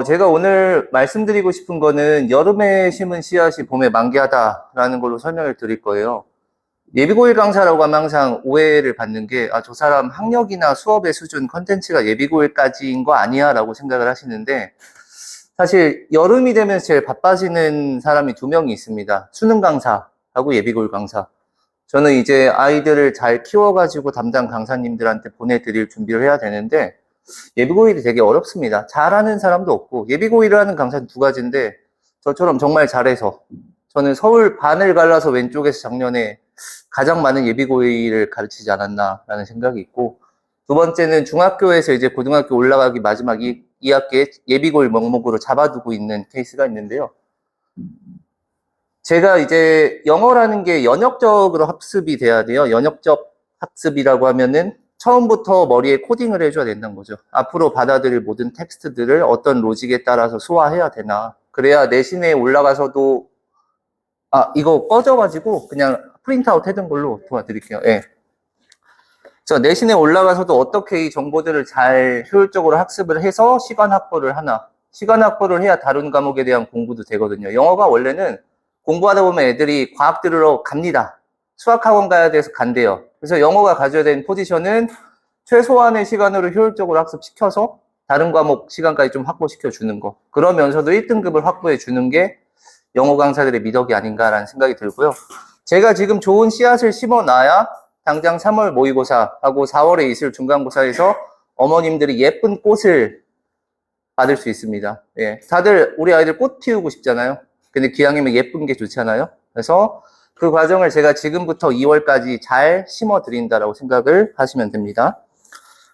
제가 오늘 말씀드리고 싶은 거는 여름에 심은 씨앗이 봄에 만개하다라는 걸로 설명을 드릴 거예요. 예비고일 강사라고 하면 항상 오해를 받는 게, 저 사람 학력이나 수업의 수준, 컨텐츠가 예비고일까지인 거 아니야? 라고 생각을 하시는데, 사실 여름이 되면 제일 바빠지는 사람이 두 명이 있습니다. 수능 강사하고 예비고일 강사. 저는 이제 아이들을 잘 키워가지고 담당 강사님들한테 보내드릴 준비를 해야 되는데, 예비고일이 되게 어렵습니다. 잘하는 사람도 없고, 예비고일을 하는 강사는 두 가지인데, 저처럼 정말 잘해서, 저는 서울 반을 갈라서 왼쪽에서 작년에 가장 많은 예비고일을 가르치지 않았나라는 생각이 있고, 두 번째는 중학교에서 이제 고등학교 올라가기 마지막 2학기에 예비고일 명목으로 잡아두고 있는 케이스가 있는데요. 제가 이제 영어라는 게 연역적으로 학습이 돼야 돼요. 연역적 학습이라고 하면은 처음부터 머리에 코딩을 해줘야 된다는 거죠. 앞으로 받아들일 모든 텍스트들을 어떤 로직에 따라서 소화해야 되나. 그래야 내신에 올라가서도, 이거 꺼져가지고 그냥 프린트아웃 해둔 걸로 도와드릴게요. 예. 저 내신에 올라가서도 어떻게 이 정보들을 잘 효율적으로 학습을 해서 시간 확보를 하나. 시간 확보를 해야 다른 과목에 대한 공부도 되거든요. 영어가 원래는 공부하다 보면 애들이 과학 들으러 갑니다. 수학학원 가야 돼서 간대요. 그래서 영어가 가져야 되는 포지션은 최소한의 시간으로 효율적으로 학습시켜서 다른 과목 시간까지 좀 확보시켜 주는 거. 그러면서도 1등급을 확보해 주는 게 영어 강사들의 미덕이 아닌가라는 생각이 들고요. 제가 지금 좋은 씨앗을 심어놔야 당장 3월 모의고사하고 4월에 있을 중간고사에서 어머님들이 예쁜 꽃을 받을 수 있습니다. 예, 다들 우리 아이들 꽃 피우고 싶잖아요. 근데 기왕이면 예쁜 게 좋잖아요. 그래서 그 과정을 제가 지금부터 2월까지 잘 심어드린다라고 생각을 하시면 됩니다.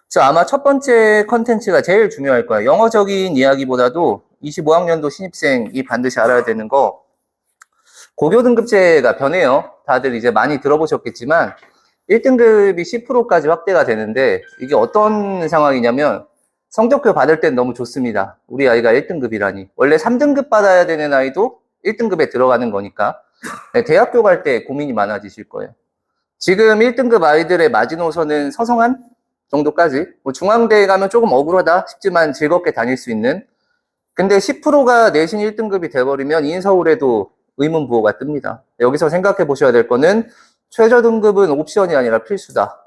그래서 아마 첫 번째 컨텐츠가 제일 중요할 거예요. 영어적인 이야기보다도 25학년도 신입생이 반드시 알아야 되는 거, 고교 등급제가 변해요. 다들 이제 많이 들어보셨겠지만 1등급이 10%까지 확대가 되는데, 이게 어떤 상황이냐면 성적표 받을 땐 너무 좋습니다. 우리 아이가 1등급이라니. 원래 3등급 받아야 되는 아이도 1등급에 들어가는 거니까 대학교 갈 때 고민이 많아지실 거예요. 지금 1등급 아이들의 마지노선은 서성한 정도까지, 중앙대에 가면 조금 억울하다 싶지만 즐겁게 다닐 수 있는. 근데 10%가 내신 1등급이 돼버리면 인서울에도 의문부호가 뜹니다. 여기서 생각해 보셔야 될 거는 최저 등급은 옵션이 아니라 필수다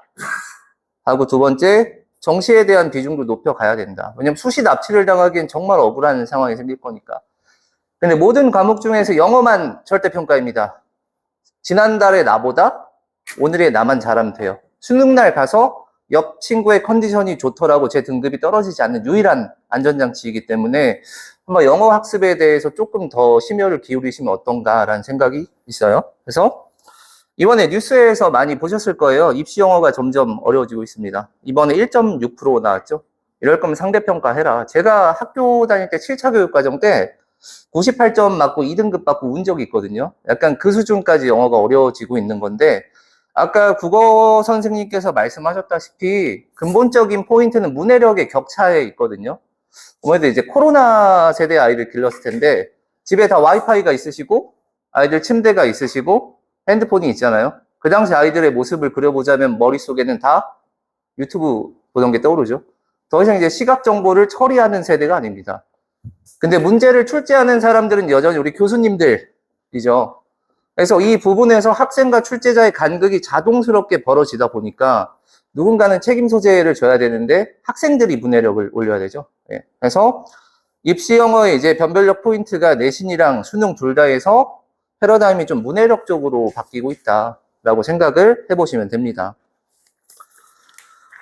하고, 두 번째, 정시에 대한 비중도 높여가야 된다. 왜냐면 수시 납치를 당하기엔 정말 억울한 상황이 생길 거니까. 근데 모든 과목 중에서 영어만 절대평가입니다. 지난달에 나보다 오늘의 나만 잘하면 돼요. 수능날 가서 옆 친구의 컨디션이 좋더라고 제 등급이 떨어지지 않는 유일한 안전장치이기 때문에 한번 영어 학습에 대해서 조금 더 심혈을 기울이시면 어떤가라는 생각이 있어요. 그래서 이번에 뉴스에서 많이 보셨을 거예요. 입시 영어가 점점 어려워지고 있습니다. 이번에 1.6% 나왔죠. 이럴 거면 상대평가 해라. 제가 학교 다닐 때 7차 교육과정 때 98점 맞고 2등급 받고 운 적이 있거든요. 약간 그 수준까지 영어가 어려워지고 있는 건데, 아까 국어 선생님께서 말씀하셨다시피 근본적인 포인트는 문해력의 격차에 있거든요. 아무래도 이제 코로나 세대 아이를 길렀을 텐데 집에 다 와이파이가 있으시고 아이들 침대가 있으시고 핸드폰이 있잖아요. 그 당시 아이들의 모습을 그려보자면 머릿속에는 다 유튜브 보던 게 떠오르죠. 더 이상 이제 시각 정보를 처리하는 세대가 아닙니다. 근데 문제를 출제하는 사람들은 여전히 우리 교수님들이죠. 그래서 이 부분에서 학생과 출제자의 간극이 자동스럽게 벌어지다 보니까 누군가는 책임 소재를 져야 되는데 학생들이 문해력을 올려야 되죠. 예. 그래서 입시 영어의 이제 변별력 포인트가 내신이랑 수능 둘 다 해서 패러다임이 좀 문해력 쪽으로 바뀌고 있다라고 생각을 해보시면 됩니다.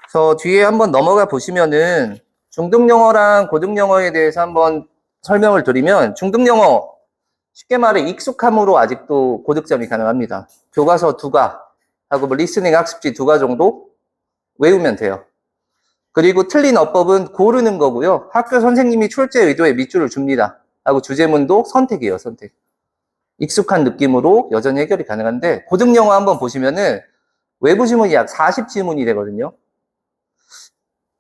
그래서 뒤에 한번 넘어가 보시면은 중등영어랑 고등영어에 대해서 한번 설명을 드리면, 중등영어 쉽게 말해 익숙함으로 아직도 고득점이 가능합니다. 교과서 2가 하고 뭐 리스닝 학습지 2가 정도 외우면 돼요. 그리고 틀린 어법은 고르는 거고요. 학교 선생님이 출제 의도에 밑줄을 줍니다. 하고 주제문도 선택이에요, 선택. 익숙한 느낌으로 여전히 해결이 가능한데, 고등영어 한번 보시면은 외부 지문이 약 40지문이 되거든요.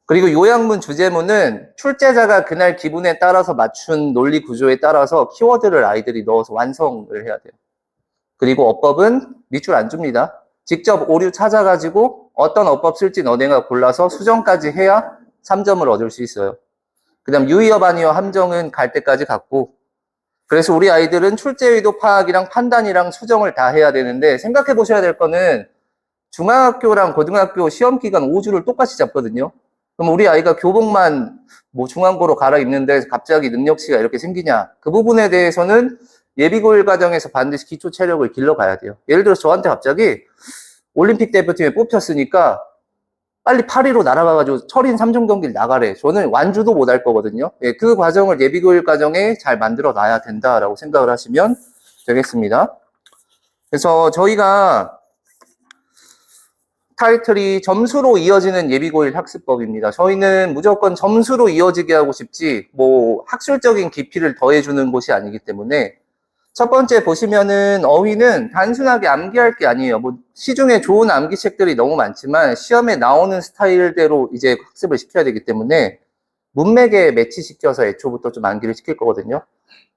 그리고 요약문, 주제문은 출제자가 그날 기분에 따라서 맞춘 논리 구조에 따라서 키워드를 아이들이 넣어서 완성을 해야 돼요. 그리고 어법은 밑줄 안 줍니다. 직접 오류 찾아가지고 어떤 어법 쓸지 너네가 골라서 수정까지 해야 3점을 얻을 수 있어요. 그 다음 유의어 반의어 함정은 갈 때까지 갔고, 그래서 우리 아이들은 출제 의도 파악이랑 판단이랑 수정을 다 해야 되는데, 생각해 보셔야 될 거는 중학교랑 고등학교 시험 기간 5주를 똑같이 잡거든요. 그럼 우리 아이가 교복만 뭐 중앙고로 갈아입는데 갑자기 능력치가 이렇게 생기냐? 그 부분에 대해서는 예비고일 과정에서 반드시 기초 체력을 길러가야 돼요. 예를 들어서 저한테 갑자기 올림픽 대표팀에 뽑혔으니까 빨리 파리로 날아가가지고 철인 3종 경기를 나가래. 저는 완주도 못할 거거든요. 예, 그 과정을 예비고일 과정에 잘 만들어 놔야 된다라고 생각을 하시면 되겠습니다. 그래서 저희가 타이틀이 점수로 이어지는 예비고일 학습법입니다. 저희는 무조건 점수로 이어지게 하고 싶지 뭐 학술적인 깊이를 더해주는 곳이 아니기 때문에 첫 번째 보시면은 어휘는 단순하게 암기할 게 아니에요. 뭐 시중에 좋은 암기책들이 너무 많지만 시험에 나오는 스타일대로 이제 학습을 시켜야 되기 때문에 문맥에 매치시켜서 애초부터 좀 암기를 시킬 거거든요.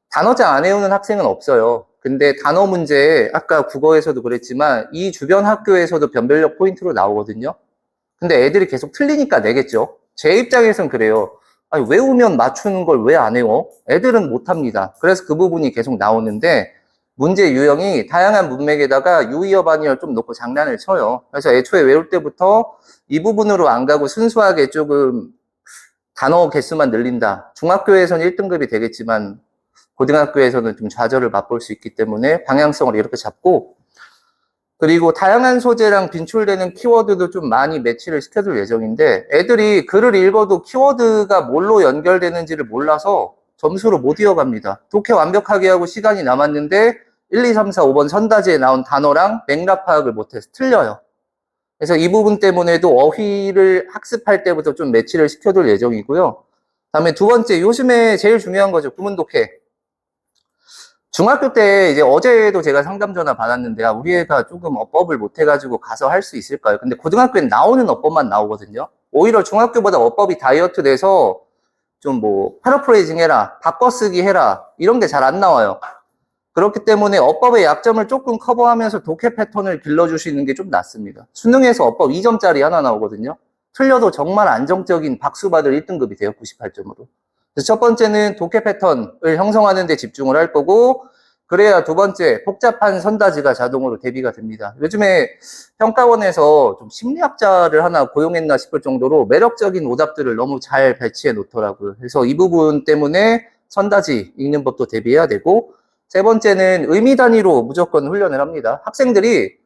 단어장 안 외우는 학생은 없어요. 근데 단어 문제 아까 국어에서도 그랬지만 이 주변 학교에서도 변별력 포인트로 나오거든요. 근데 애들이 계속 틀리니까 내겠죠. 제 입장에선 그래요. 아니, 외우면 맞추는 걸 왜 안 외워? 애들은 못합니다. 그래서 그 부분이 계속 나오는데 문제 유형이 다양한 문맥에다가 유의어 반의어를 좀 놓고 장난을 쳐요. 그래서 애초에 외울 때부터 이 부분으로 안 가고 순수하게 조금 단어 개수만 늘린다. 중학교에서는 1등급이 되겠지만 고등학교에서는 좀 좌절을 맛볼 수 있기 때문에 방향성을 이렇게 잡고, 그리고 다양한 소재랑 빈출되는 키워드도 좀 많이 매치를 시켜줄 예정인데 애들이 글을 읽어도 키워드가 뭘로 연결되는지를 몰라서 점수로 못 이어갑니다. 독해 완벽하게 하고 시간이 남았는데 1, 2, 3, 4, 5번 선다지에 나온 단어랑 맥락 파악을 못해서 틀려요. 그래서 이 부분 때문에도 어휘를 학습할 때부터 좀 매치를 시켜둘 예정이고요. 다음에 두 번째, 요즘에 제일 중요한 거죠. 구문 독해. 중학교 때 이제 어제도 제가 상담 전화 받았는데 우리 애가 조금 어법을 못해가지고 가서 할 수 있을까요? 근데 고등학교엔 나오는 어법만 나오거든요. 오히려 중학교보다 어법이 다이어트 돼서 좀 뭐 패러프레이징 해라, 바꿔쓰기 해라 이런 게 잘 안 나와요. 그렇기 때문에 어법의 약점을 조금 커버하면서 독해 패턴을 길러주시는 게 좀 낫습니다. 수능에서 어법 2점짜리 하나 나오거든요. 틀려도 정말 안정적인 박수 받을 1등급이 돼요. 98점으로. 첫 번째는 독해 패턴을 형성하는 데 집중을 할 거고, 그래야 두 번째 복잡한 선다지가 자동으로 대비가 됩니다. 요즘에 평가원에서 좀 심리학자를 하나 고용했나 싶을 정도로 매력적인 오답들을 너무 잘 배치해 놓더라고요. 그래서 이 부분 때문에 선다지 읽는 법도 대비해야 되고, 세 번째는 의미 단위로 무조건 훈련을 합니다. 학생들이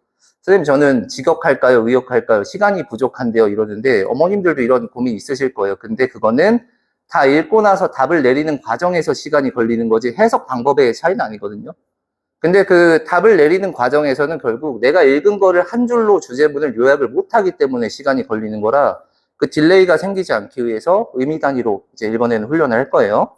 선생님 저는 직역할까요? 의역할까요? 시간이 부족한데요 이러는데 어머님들도 이런 고민 있으실 거예요. 근데 그거는 다 읽고 나서 답을 내리는 과정에서 시간이 걸리는 거지 해석 방법의 차이는 아니거든요. 근데 그 답을 내리는 과정에서는 결국 내가 읽은 거를 한 줄로 주제문을 요약을 못하기 때문에 시간이 걸리는 거라 그 딜레이가 생기지 않기 위해서 의미 단위로 이제 이번에는 훈련을 할 거예요.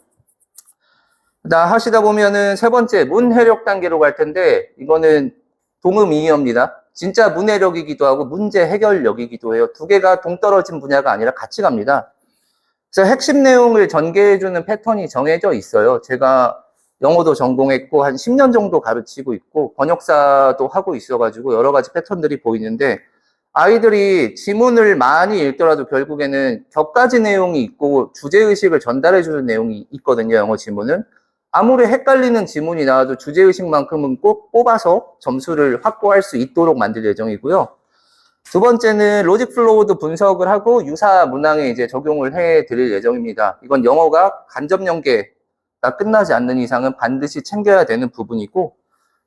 하시다 보면은 세 번째 문해력 단계로 갈 텐데 이거는 동음이의어입니다. 진짜 문해력이기도 하고 문제 해결력이기도 해요. 두 개가 동떨어진 분야가 아니라 같이 갑니다. 그래서 핵심 내용을 전개해주는 패턴이 정해져 있어요. 제가 영어도 전공했고 한 10년 정도 가르치고 있고 번역사도 하고 있어가지고 여러 가지 패턴들이 보이는데 아이들이 지문을 많이 읽더라도 결국에는 격가지 내용이 있고 주제의식을 전달해주는 내용이 있거든요. 영어 지문은. 아무리 헷갈리는 지문이 나와도 주제의식만큼은 꼭 뽑아서 점수를 확보할 수 있도록 만들 예정이고요. 두 번째는 로직 플로우도 분석을 하고 유사 문항에 이제 적용을 해 드릴 예정입니다. 이건 영어가 간접 연계가 끝나지 않는 이상은 반드시 챙겨야 되는 부분이고,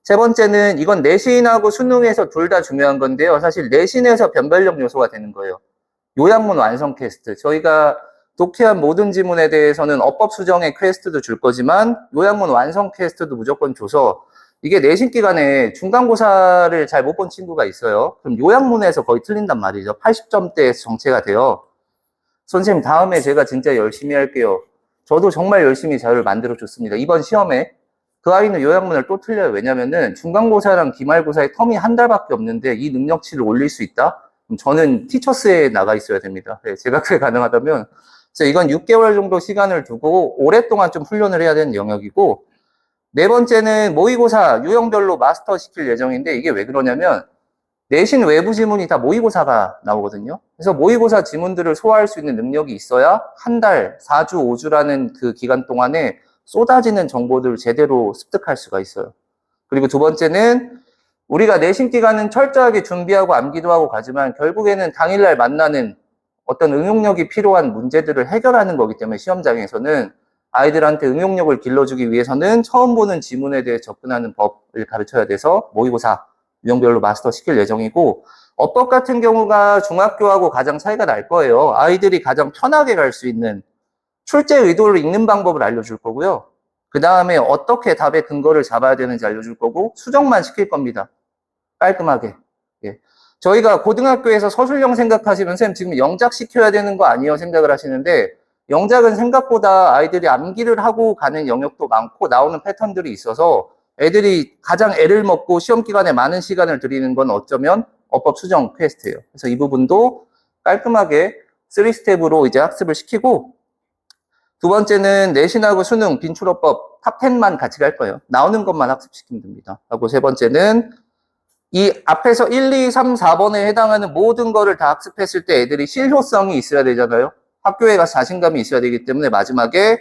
세 번째는 이건 내신하고 수능에서 둘 다 중요한 건데요. 사실 내신에서 변별력 요소가 되는 거예요. 요약문 완성 퀘스트. 저희가 독해한 모든 지문에 대해서는 어법 수정의 퀘스트도 줄 거지만 요약문 완성 퀘스트도 무조건 줘서 이게 내신 기간에 중간고사를 잘 못 본 친구가 있어요. 그럼 요약문에서 거의 틀린단 말이죠. 80점대에서 정체가 돼요. 선생님 다음에 제가 진짜 열심히 할게요. 저도 정말 열심히 자료를 만들어 줬습니다. 이번 시험에 그 아이는 요약문을 또 틀려요. 왜냐면은 중간고사랑 기말고사의 텀이 한 달밖에 없는데 이 능력치를 올릴 수 있다? 그럼 저는 티처스에 나가 있어야 됩니다. 네, 제가 그게 가능하다면. 그래서 이건 6개월 정도 시간을 두고 오랫동안 좀 훈련을 해야 되는 영역이고, 네 번째는 모의고사 유형별로 마스터 시킬 예정인데 이게 왜 그러냐면 내신 외부 지문이 다 모의고사가 나오거든요. 그래서 모의고사 지문들을 소화할 수 있는 능력이 있어야 한 달, 4주, 5주라는 그 기간 동안에 쏟아지는 정보들을 제대로 습득할 수가 있어요. 그리고 두 번째는 우리가 내신 기간은 철저하게 준비하고 암기도 하고 가지만 결국에는 당일날 만나는 어떤 응용력이 필요한 문제들을 해결하는 거기 때문에 시험장에서는 아이들한테 응용력을 길러주기 위해서는 처음 보는 지문에 대해 접근하는 법을 가르쳐야 돼서 모의고사 유형별로 마스터 시킬 예정이고, 어법 같은 경우가 중학교하고 가장 차이가 날 거예요. 아이들이 가장 편하게 갈 수 있는 출제 의도를 읽는 방법을 알려줄 거고요. 그 다음에 어떻게 답의 근거를 잡아야 되는지 알려줄 거고, 수정만 시킬 겁니다. 깔끔하게. 예. 저희가 고등학교에서 서술형 생각하시면 쌤 지금 영작 시켜야 되는 거 아니에요 생각을 하시는데, 영작은 생각보다 아이들이 암기를 하고 가는 영역도 많고 나오는 패턴들이 있어서 애들이 가장 애를 먹고 시험 기간에 많은 시간을 들이는 건 어쩌면 어법 수정 퀘스트예요. 그래서 이 부분도 깔끔하게 3스텝으로 이제 학습을 시키고, 두 번째는 내신하고 수능, 빈출어법 탑10만 같이 갈 거예요. 나오는 것만 학습시키면 됩니다. 하고 세 번째는 이 앞에서 1, 2, 3, 4번에 해당하는 모든 거를 다 학습했을 때 애들이 실효성이 있어야 되잖아요. 학교에 가서 자신감이 있어야 되기 때문에 마지막에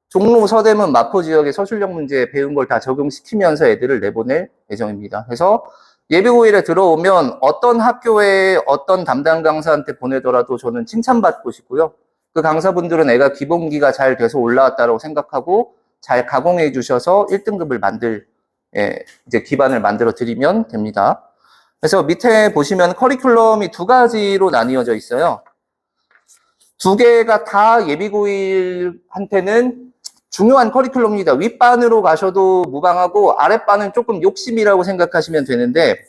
종로, 서대문, 마포 지역의 서술형 문제 배운 걸 다 적용시키면서 애들을 내보낼 예정입니다. 그래서 예비고일에 들어오면 어떤 학교에 어떤 담당 강사한테 보내더라도 저는 칭찬받고 싶고요. 그 강사분들은 애가 기본기가 잘 돼서 올라왔다고 생각하고 잘 가공해 주셔서 1등급을 이제 기반을 만들어 드리면 됩니다. 그래서 밑에 보시면 커리큘럼이 두 가지로 나뉘어져 있어요. 두 개가 다 예비고일한테는 중요한 커리큘럼입니다. 윗반으로 가셔도 무방하고 아랫반은 조금 욕심이라고 생각하시면 되는데,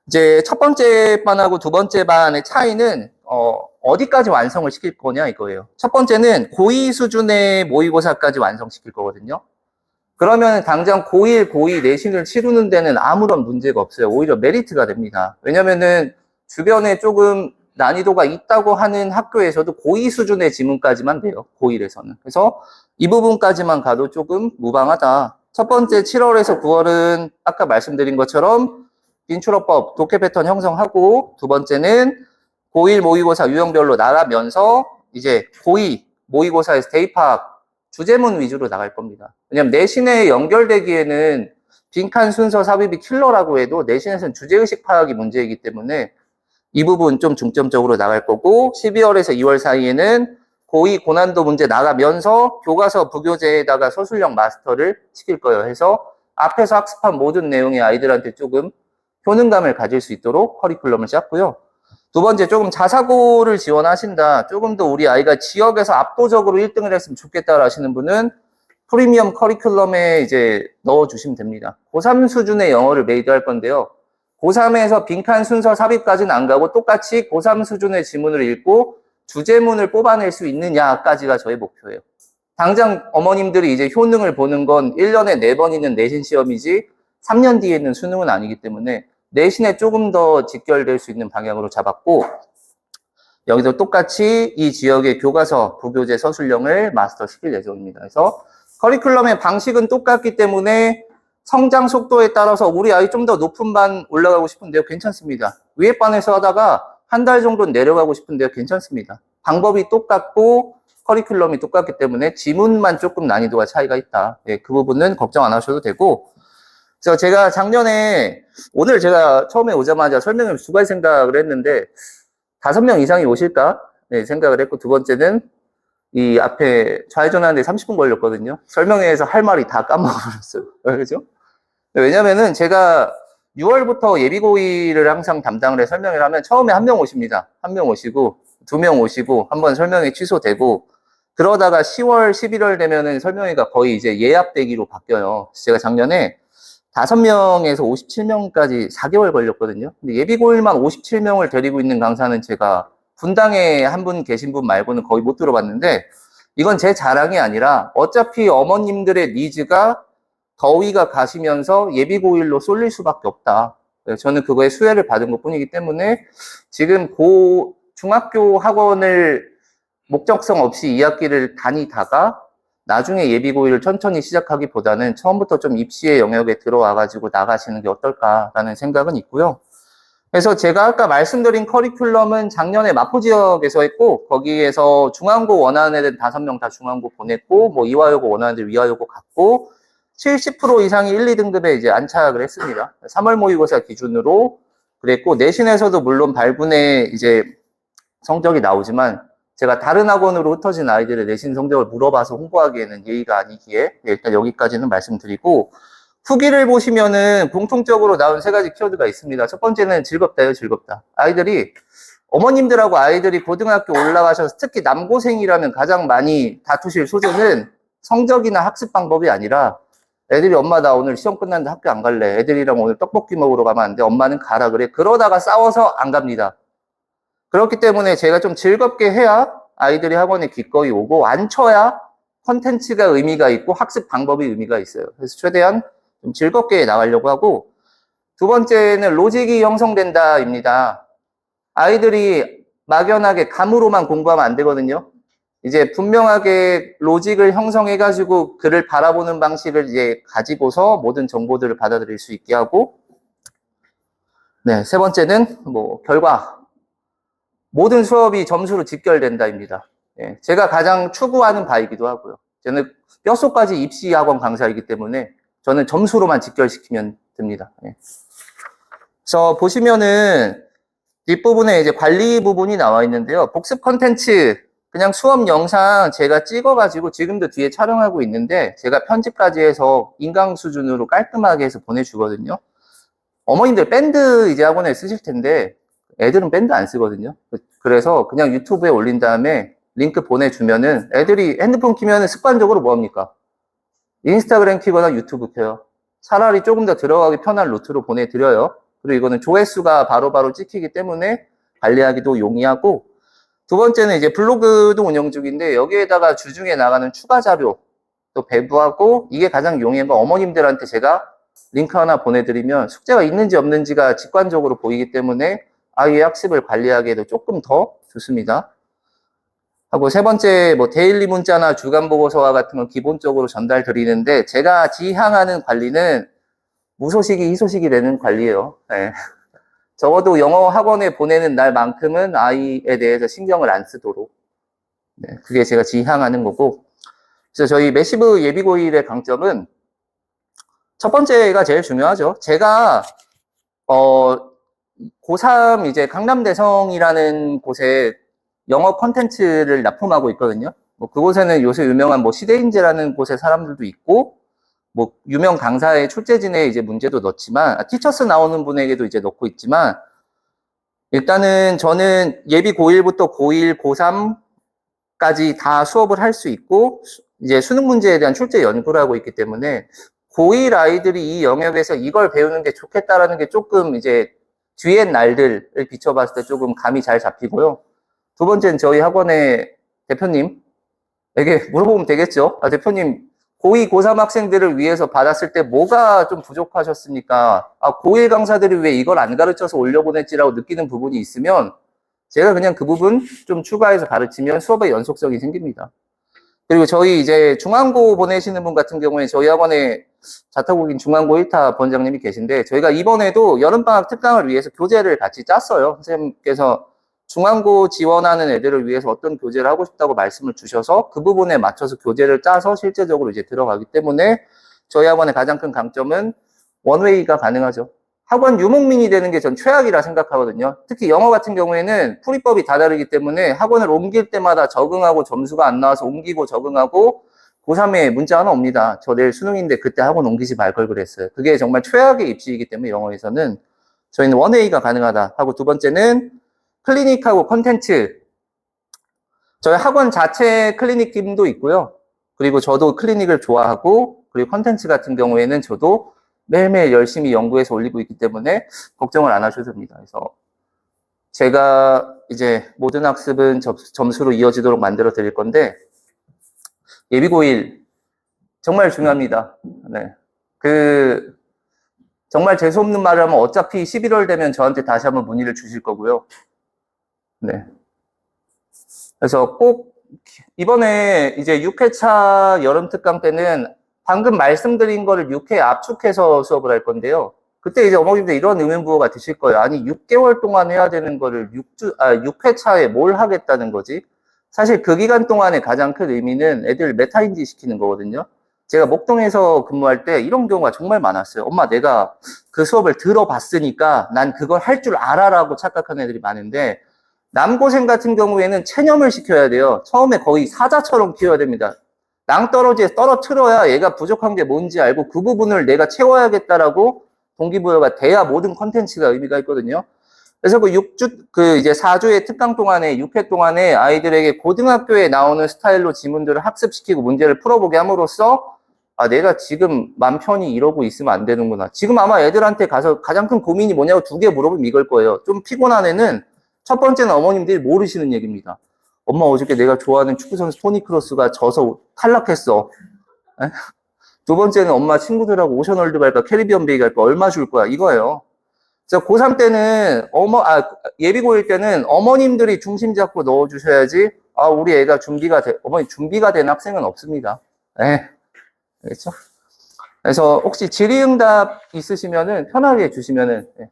이제 첫 번째 반하고 두 번째 반의 차이는 어디까지 완성을 시킬 거냐 이거예요. 첫 번째는 고2 수준의 모의고사까지 완성시킬 거거든요. 그러면 당장 고1, 고2 내신을 치르는 데는 아무런 문제가 없어요. 오히려 메리트가 됩니다. 왜냐면은 주변에 조금 난이도가 있다고 하는 학교에서도 고2 수준의 지문까지만 돼요. 고1에서는. 그래서 이 부분까지만 가도 조금 무방하다. 첫 번째 7월에서 9월은 아까 말씀드린 것처럼 빈출어법, 독해 패턴 형성하고, 두 번째는 고1 모의고사 유형별로 나가면서 이제 고2 모의고사에서 대입학 주제문 위주로 나갈 겁니다. 왜냐면 내신에 연결되기에는 빈칸 순서 삽입이 킬러라고 해도 내신에서는 주제의식 파악이 문제이기 때문에 이 부분 좀 중점적으로 나갈 거고, 12월에서 2월 사이에는 고2 고난도 문제 나가면서 교과서 부교재에다가 서술형 마스터를 시킬 거예요. 해서 앞에서 학습한 모든 내용이 아이들한테 조금 효능감을 가질 수 있도록 커리큘럼을 짰고요. 두 번째, 조금 자사고를 지원하신다, 조금 더 우리 아이가 지역에서 압도적으로 1등을 했으면 좋겠다 하시는 분은 프리미엄 커리큘럼에 이제 넣어주시면 됩니다. 고3 수준의 영어를 메이드 할 건데요. 고3에서 빈칸 순서 삽입까지는 안 가고 똑같이 고3 수준의 지문을 읽고 주제문을 뽑아낼 수 있느냐까지가 저의 목표예요. 당장 어머님들이 이제 효능을 보는 건 1년에 4번 있는 내신 시험이지 3년 뒤에 있는 수능은 아니기 때문에 내신에 조금 더 직결될 수 있는 방향으로 잡았고, 여기도 똑같이 이 지역의 교과서, 부교재, 서술형을 마스터 시킬 예정입니다. 그래서 커리큘럼의 방식은 똑같기 때문에 성장 속도에 따라서 우리 아이 좀 더 높은 반 올라가고 싶은데요, 괜찮습니다. 위에 반에서 하다가 한 달 정도 내려가고 싶은데요, 괜찮습니다. 방법이 똑같고 커리큘럼이 똑같기 때문에 지문만 조금 난이도가 차이가 있다. 예, 그 부분은 걱정 안 하셔도 되고, 그래서 제가 작년에, 오늘 제가 처음에 오자마자 설명을 두 가지 생각을 했는데 5명 이상이 오실까? 네, 생각을 했고, 두 번째는 이 앞에 좌회전하는데 30분 걸렸거든요. 설명회에서 할 말이 다 까먹어버렸어요. 그죠? 왜냐면은 제가 6월부터 예비고일을 항상 담당을 해 설명을 하면 처음에 한 명 오십니다. 한 명 오시고, 2명 오시고, 한번 설명회 취소되고, 그러다가 10월, 11월 되면은 설명회가 거의 이제 예약되기로 바뀌어요. 제가 작년에 5명에서 57명까지 4개월 걸렸거든요. 근데 예비고일만 57명을 데리고 있는 강사는 제가 분당에 한 분 계신 분 말고는 거의 못 들어봤는데, 이건 제 자랑이 아니라 어차피 어머님들의 니즈가 더위가 가시면서 예비고일로 쏠릴 수밖에 없다. 저는 그거에 수혜를 받은 것 뿐이기 때문에 지금 중학교 학원을 목적성 없이 2학기를 다니다가 나중에 예비고일을 천천히 시작하기보다는 처음부터 좀 입시의 영역에 들어와가지고 나가시는 게 어떨까라는 생각은 있고요. 그래서 제가 아까 말씀드린 커리큘럼은 작년에 마포 지역에서 했고, 거기에서 중앙고 원하는 애들 5명 다 중앙고 보냈고, 뭐 이화여고 원하는 애들 이화여고 갔고, 70% 이상이 1, 2등급에 이제 안착을 했습니다. 3월 모의고사 기준으로 그랬고, 내신에서도 물론 발군에 이제 성적이 나오지만, 제가 다른 학원으로 흩어진 아이들의 내신 성적을 물어봐서 홍보하기에는 예의가 아니기에 일단 여기까지는 말씀드리고, 후기를 보시면은 공통적으로 나온 3가지 키워드가 있습니다. 첫 번째는 즐겁다요, 즐겁다. 아이들이, 어머님들하고 아이들이 고등학교 올라가셔서 특히 남고생이라면 가장 많이 다투실 소재는 성적이나 학습 방법이 아니라 애들이 엄마 나 오늘 시험 끝났는데 학교 안 갈래. 애들이랑 오늘 떡볶이 먹으러 가면 안 돼. 엄마는 가라 그래. 그러다가 싸워서 안 갑니다. 그렇기 때문에 제가 좀 즐겁게 해야 아이들이 학원에 기꺼이 오고 안 쳐야 컨텐츠가 의미가 있고 학습 방법이 의미가 있어요. 그래서 최대한 좀 즐겁게 나가려고 하고, 두 번째는 로직이 형성된다입니다. 아이들이 막연하게 감으로만 공부하면 안 되거든요. 이제 분명하게 로직을 형성해가지고 그를 바라보는 방식을 이제 가지고서 모든 정보들을 받아들일 수 있게 하고, 네, 세 번째는 뭐 결과. 모든 수업이 점수로 직결된다입니다. 예, 제가 가장 추구하는 바이기도 하고요. 저는 뼛속까지 입시 학원 강사이기 때문에 저는 점수로만 직결시키면 됩니다. 예. 그래서 보시면은 뒷부분에 이제 관리 부분이 나와 있는데요. 복습 컨텐츠, 그냥 수업 영상 제가 찍어가지고 지금도 뒤에 촬영하고 있는데 제가 편집까지 해서 인강 수준으로 깔끔하게 해서 보내주거든요. 어머님들 밴드 이제 학원에 쓰실 텐데 애들은 밴드 안 쓰거든요. 그래서 그냥 유튜브에 올린 다음에 링크 보내주면은 애들이 핸드폰 키면은 습관적으로 뭐 합니까? 인스타그램 키거나 유튜브 켜요. 차라리 조금 더 들어가기 편한 루트로 보내드려요. 그리고 이거는 조회수가 바로바로 찍히기 때문에 관리하기도 용이하고, 두 번째는 이제 블로그도 운영 중인데 여기에다가 주중에 나가는 추가 자료 또 배부하고, 이게 가장 용이한 건 어머님들한테 제가 링크 하나 보내드리면 숙제가 있는지 없는지가 직관적으로 보이기 때문에 아이의 학습을 관리하기에도 조금 더 좋습니다. 하고 세 번째, 뭐 데일리 문자나 주간 보고서와 같은 건 기본적으로 전달 드리는데 제가 지향하는 관리는 무소식이 희소식이 되는 관리예요. 네. 적어도 영어 학원에 보내는 날만큼은 아이에 대해서 신경을 안 쓰도록. 네, 그게 제가 지향하는 거고. 그래서 저희 매시브 예비고일의 강점은 첫 번째가 제일 중요하죠. 제가 고3 이제 강남대성이라는 곳에 영어 콘텐츠를 납품하고 있거든요. 뭐 그곳에는 요새 유명한 뭐 시대인재라는 곳의 사람들도 있고, 뭐 유명 강사의 출제진에 이제 문제도 넣지만, 티처스 나오는 분에게도 이제 넣고 있지만, 일단은 저는 예비 고1부터 고1, 고3까지 다 수업을 할 수 있고, 이제 수능 문제에 대한 출제 연구를 하고 있기 때문에, 고1 아이들이 이 영역에서 이걸 배우는 게 좋겠다라는 게 조금 이제 뒤엔 날들을 비춰봤을 때 조금 감이 잘 잡히고요. 두 번째는 저희 학원의 대표님에게 물어보면 되겠죠. 대표님, 고2, 고3 학생들을 위해서 받았을 때 뭐가 좀 부족하셨습니까? 고1 강사들이 왜 이걸 안 가르쳐서 올려보냈지라고 느끼는 부분이 있으면 제가 그냥 그 부분 좀 추가해서 가르치면 수업의 연속성이 생깁니다. 그리고 저희 이제 중앙고 보내시는 분 같은 경우에 저희 학원에 자타국인 중앙고 1타 본장님이 계신데 저희가 이번에도 여름방학 특강을 위해서 교재를 같이 짰어요. 선생님께서 중앙고 지원하는 애들을 위해서 어떤 교재를 하고 싶다고 말씀을 주셔서 그 부분에 맞춰서 교재를 짜서 실제적으로 이제 들어가기 때문에 저희 학원의 가장 큰 강점은 원웨이가 가능하죠. 학원 유목민이 되는 게 전 최악이라 생각하거든요. 특히 영어 같은 경우에는 풀이법이 다 다르기 때문에 학원을 옮길 때마다 적응하고 점수가 안 나와서 옮기고 적응하고 고3에 문자 하나 옵니다. 저 내일 수능인데 그때 학원 옮기지 말 걸 그랬어요. 그게 정말 최악의 입시이기 때문에 영어에서는 저희는 원웨이가 가능하다 하고, 두 번째는 클리닉하고 컨텐츠. 저희 학원 자체 클리닉 팀도 있고요. 그리고 저도 클리닉을 좋아하고, 그리고 컨텐츠 같은 경우에는 저도 매일매일 열심히 연구해서 올리고 있기 때문에 걱정을 안 하셔도 됩니다. 그래서 제가 이제 모든 학습은 점수로 이어지도록 만들어 드릴 건데, 예비고1 정말 중요합니다. 네. 정말 재수없는 말을 하면 어차피 11월 되면 저한테 다시 한번 문의를 주실 거고요. 네. 그래서 꼭 이번에 이제 6회차 여름 특강 때는 방금 말씀드린 거를 6회 압축해서 수업을 할 건데요. 그때 이제 어머님들 이런 의문부호가 드실 거예요. 아니, 6개월 동안 해야 되는 거를 6회 차에 뭘 하겠다는 거지? 사실 그 기간 동안의 가장 큰 의미는 애들 메타인지 시키는 거거든요. 제가 목동에서 근무할 때 이런 경우가 정말 많았어요. 엄마, 내가 그 수업을 들어봤으니까 난 그걸 할 줄 알아라고 착각하는 애들이 많은데, 남고생 같은 경우에는 체념을 시켜야 돼요. 처음에 거의 사자처럼 키워야 됩니다. 낭떠러지에 떨어뜨려야 얘가 부족한 게 뭔지 알고 그 부분을 내가 채워야겠다라고 동기부여가 돼야 모든 컨텐츠가 의미가 있거든요. 그래서 그 6주, 그 이제 4주의 특강 동안에, 6회 동안에 아이들에게 고등학교에 나오는 스타일로 지문들을 학습시키고 문제를 풀어보게 함으로써, 아, 내가 지금 맘 편히 이러고 있으면 안 되는구나. 지금 아마 애들한테 가서 가장 큰 고민이 뭐냐고 2개 물어보면 이걸 거예요. 좀 피곤한 애는 첫 번째는 어머님들이 모르시는 얘기입니다. 엄마, 어저께 내가 좋아하는 축구선수 토니 크로스가 져서 탈락했어. 에? 두 번째는 엄마, 친구들하고 오션월드 갈까 캐리비언 베이 갈까 얼마 줄 거야, 이거예요. 그래서 고3 때는 예비 고1 때는 어머님들이 중심 잡고 넣어주셔야지, 아, 우리 애가 어머니 준비가 된 학생은 없습니다. 예. 알겠죠? 그래서 혹시 질의응답 있으시면은 편하게 주시면은, 예.